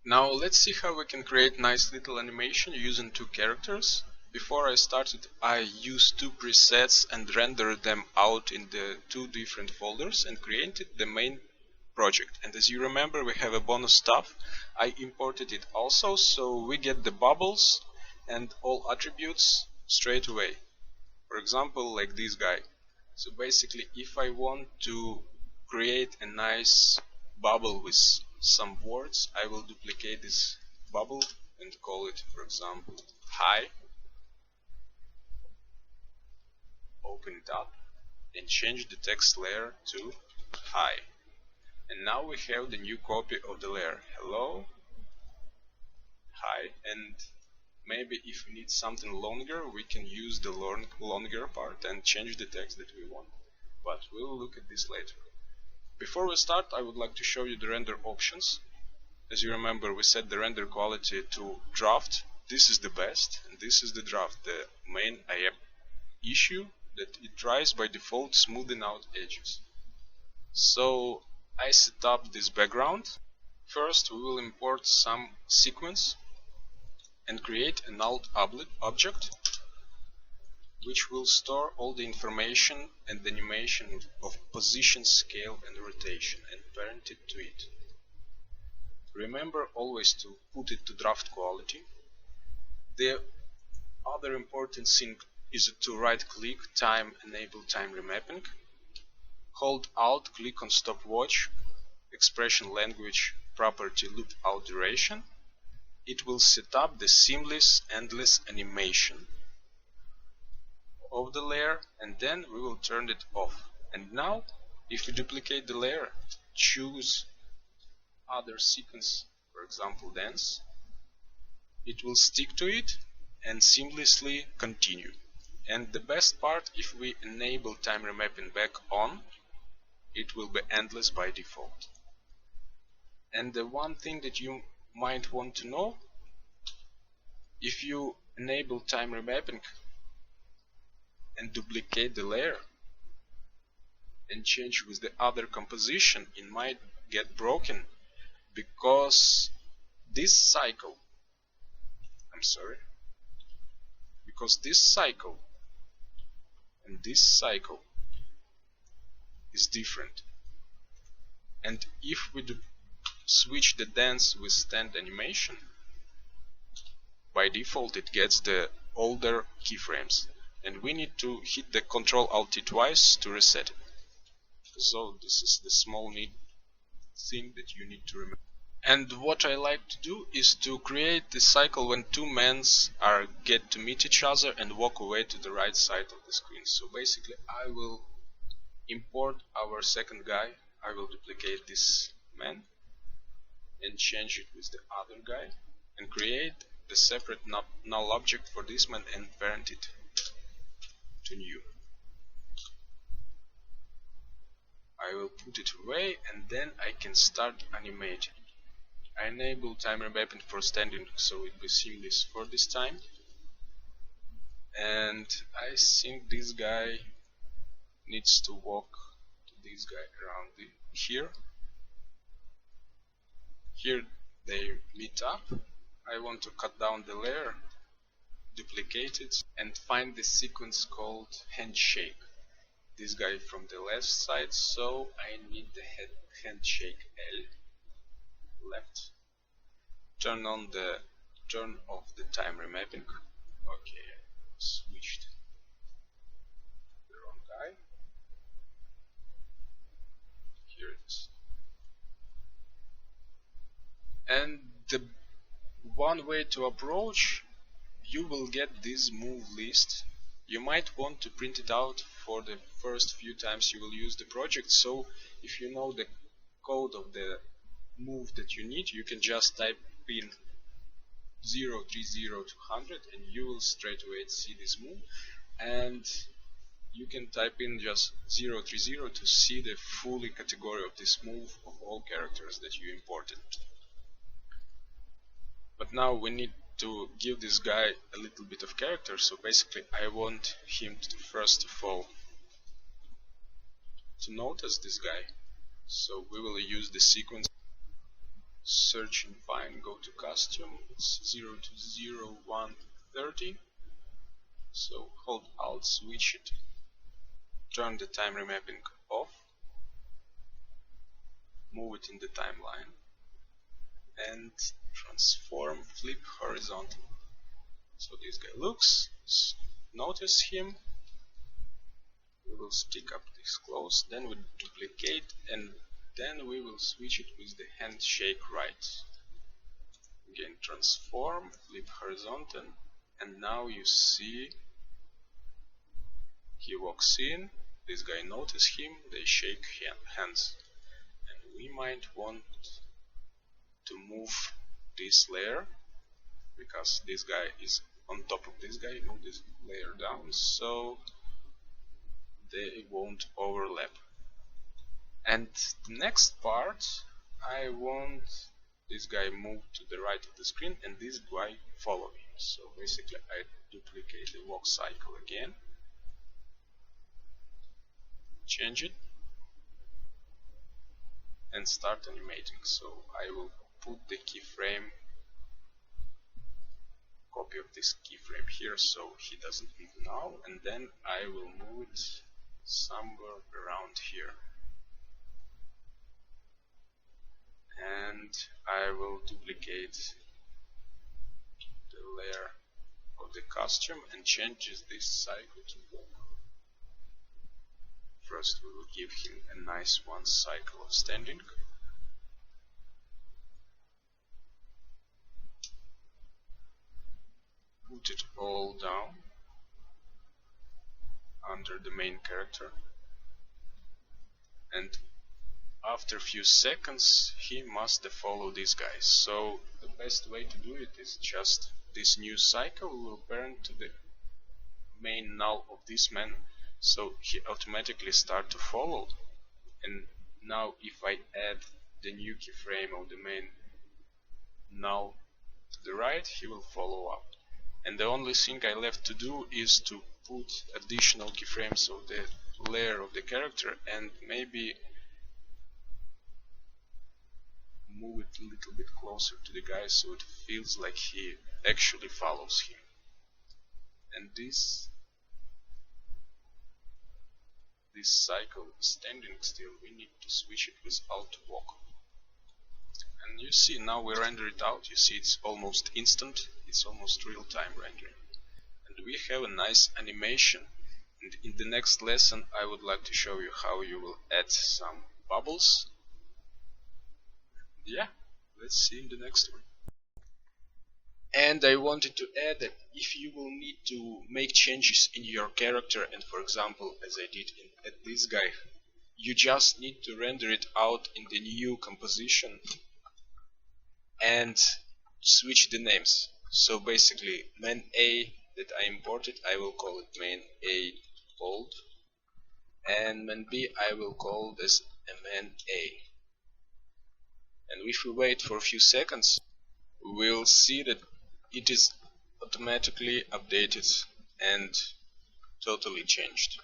Now let's see how we can create nice little animation using two characters. Before I started, I used two presets and rendered them out in the two different folders and created the main project. And as you remember, we have a bonus stuff. I imported it also, so we get the bubbles and all attributes straight away. For example, like this guy. So basically, if I want to create a nice bubble with some words, I will duplicate this bubble and call it, for example, hi. Open it up and change the text layer to hi. And now we have the new copy of the layer. Hello, hi, and maybe if we need something longer, we can use the longer part and change the text that we want. But we'll look at this later. Before we start, I would like to show you the render options. As you remember, we set the render quality to draft. This is the best, and this is the draft. The main issue that it tries by default smoothing out edges. So I set up this background. First, we will import some sequence and create a null object which will store all the information and the animation of position, scale and rotation and parent it to it. Remember always to put it to draft quality. The other important thing is to right click, time, enable time remapping. Hold Alt, click on stopwatch, expression language, property loop out duration. It will set up the seamless endless animation of the layer, and then we will turn it off. And now if we duplicate the layer, choose other sequence, for example dance, it will stick to it and seamlessly continue. And the best part, if we enable time remapping back on, it will be endless by default. And the one thing that you might want to know, if you enable time remapping and duplicate the layer and change with the other composition, it might get broken because this cycle, this cycle and this cycle is different. And if we switch the dance with stand animation, by default it gets the older keyframes, and we need to hit the Ctrl Alt T twice to reset it. So this is the small thing that you need to remember. And what I like to do is to create the cycle when two men get to meet each other and walk away to the right side of the screen. So basically I will import our second guy. I will duplicate this man and change it with the other guy and create the separate null object for this man and parent it to new. I will put it away and then I can start animating. I enable time remapping for standing so it will be seamless for this time. And I think this guy needs to walk to this guy around here. Here they meet up. I want to cut down the layer, duplicate it, and find the sequence called handshake. This guy from the left side, so I need the handshake L, left. Turn off the time remapping. Okay, I switched the wrong guy. Here it is. And the one way to approach, you will get this move list. You might want to print it out for the first few times you will use the project, so if you know the code of the move that you need, you can just type in 030 to 100 and you will straight away see this move, and you can type in just 030 to see the fully category of this move of all characters that you imported. But now we need to give this guy a little bit of character, so basically I want him to first of all to notice this guy. So we will use the sequence search and find, go to custom, it's 0 to 0, 1, 30. So hold Alt, switch it, turn the time remapping off, move it in the timeline, and transform, flip horizontal. So this guy looks, notice him, we will stick up this close, then we duplicate, and then we will switch it with the handshake right. Again, transform, flip horizontal, and now you see he walks in, this guy notices him, they shake hands. And we might want to move this layer, because this guy is on top of this guy, move this layer down so they won't overlap. And the next part, I want this guy move to the right of the screen and this guy follow him. So basically I duplicate the walk cycle again, change it, and start animating. So I will put the keyframe, copy of this keyframe here so he doesn't move now, and then I will move it somewhere around here. And I will duplicate the layer of the costume and change this cycle to walk. First we will give him a nice one cycle of standing. Put it all down under the main character, and after a few seconds he must follow these guys. So the best way to do it is just this new cycle will parent to the main null of this man, so he automatically start to follow. And now if I add the new keyframe of the main null to the right, he will follow up. And the only thing I left to do is to put additional keyframes of the layer of the character and maybe move it a little bit closer to the guy so it feels like he actually follows him. And this cycle standing still, we need to switch it with Alt walk. And you see now we render it out, you see it's almost instant, it's almost real-time rendering. And we have a nice animation. And in the next lesson I would like to show you how you will add some bubbles. Yeah, let's see in the next one. And I wanted to add that if you will need to make changes in your character, and for example as I did at this guy, you just need to render it out in the new composition and switch the names. So basically main A that I imported, I will call it main A old, and main B I will call this main A. And if we wait for a few seconds, we'll see that it is automatically updated and totally changed.